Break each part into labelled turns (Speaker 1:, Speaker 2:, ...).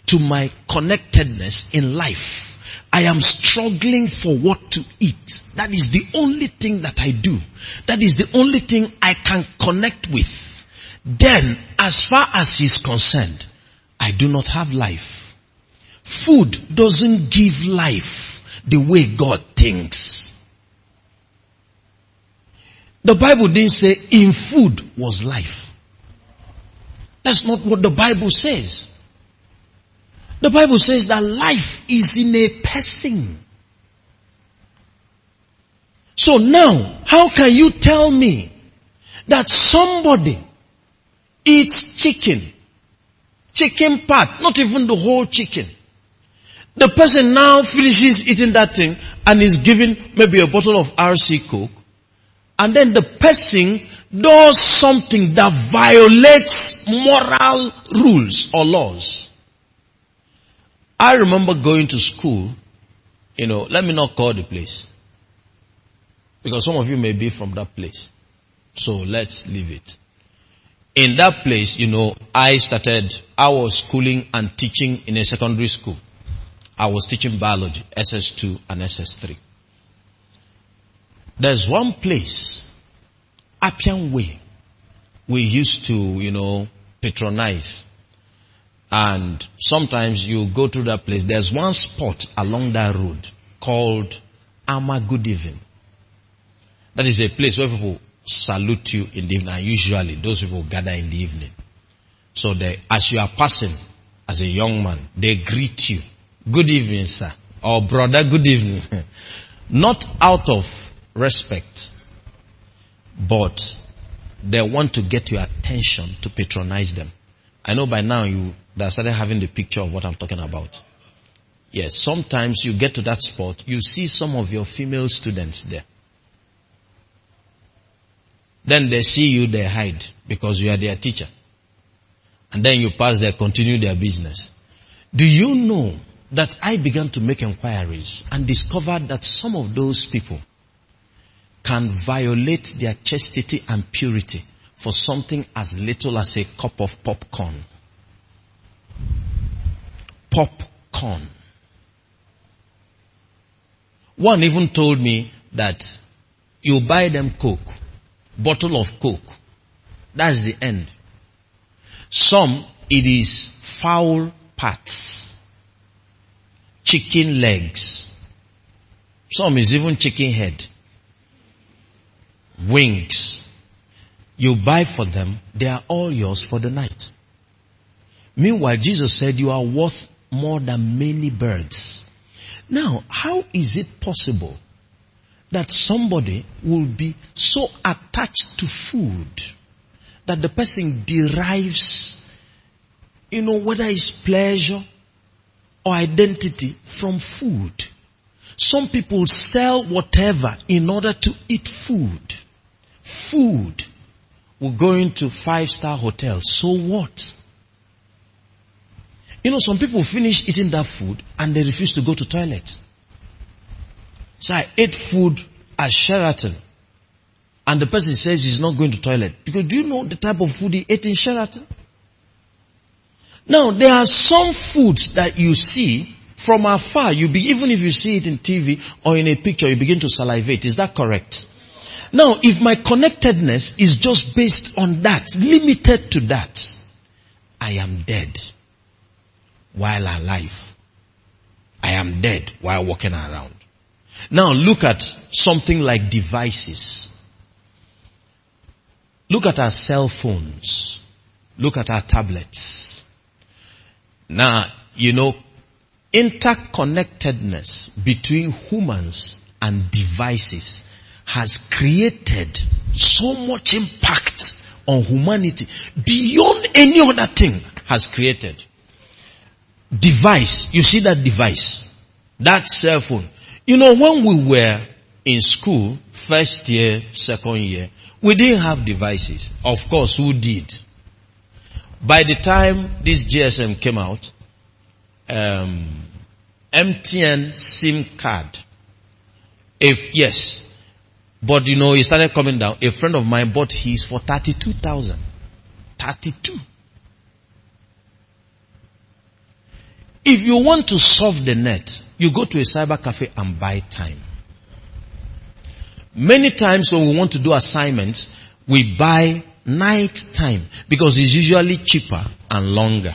Speaker 1: to my connectedness in life. I am struggling for what to eat. That is the only thing that I do. That is the only thing I can connect with. Then, as far as he's concerned, I do not have life. Food doesn't give life the way God thinks. The Bible didn't say in food was life. That's not what the Bible says. The Bible says that life is in a person. So now, how can you tell me that somebody eats chicken part, not even the whole chicken? The person now finishes eating that thing and is given maybe a bottle of RC Coke, and then the person does something that violates moral rules or laws. I remember going to school, let me not call the place, because some of you may be from that place. So let's leave it. In that place, I was schooling and teaching in a secondary school. I was teaching biology, SS2 and SS3. There's one place, Appian Way, we used to, patronize. And sometimes you go to that place. There's one spot along that road called Ama Good Evening. That is a place where people salute you in the evening. And usually those people gather in the evening. So as you are passing as a young man, they greet you. Good evening, sir. Or brother, good evening. Not out of respect, but they want to get your attention to patronize them. I know by now you have started having the picture of what I'm talking about. Yes, sometimes you get to that spot, you see some of your female students there. Then they see you, they hide because you are their teacher. And then you pass, they continue their business. Do you know that I began to make inquiries and discovered that some of those people can violate their chastity and purity for something as little as a cup of popcorn. Popcorn. One even told me that you buy them Coke, bottle of Coke. That's the end. Some, it is fowl parts, chicken legs. Some is even chicken head, wings. You buy for them, they are all yours for the night. Meanwhile, Jesus said you are worth more than many birds. Now, how is it possible that somebody will be so attached to food that the person derives, whether it's pleasure or identity from food? Some people sell whatever in order to eat food. Food. We're going to 5-star hotels. So what? Some people finish eating that food and they refuse to go to toilet. So I ate food at Sheraton and the person says he's not going to toilet. Because do you know the type of food he ate in Sheraton? Now, there are some foods that you see from afar. Even if you see it in TV or in a picture, you begin to salivate. Is that correct? Now, if my connectedness is just based on that, limited to that, I am dead while alive. I am dead while walking around. Now, look at something like devices. Look at our cell phones. Look at our tablets. Now, interconnectedness between humans and devices has created so much impact on humanity beyond any other thing has created. Device, you see that device, that cell phone. When we were in school, first year, second year, we didn't have devices. Of course, who did? By the time this GSM came out, MTN SIM card, but it started coming down. A friend of mine bought his for 32,000. 32. If you want to surf the net, you go to a cyber cafe and buy time. Many times when we want to do assignments, we buy night time because it's usually cheaper and longer.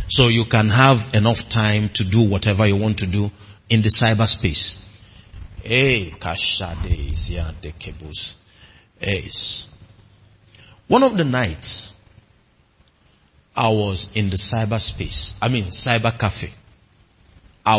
Speaker 1: So you can have enough time to do whatever you want to do in the cyberspace. One of the nights, I was in the cyber cafe.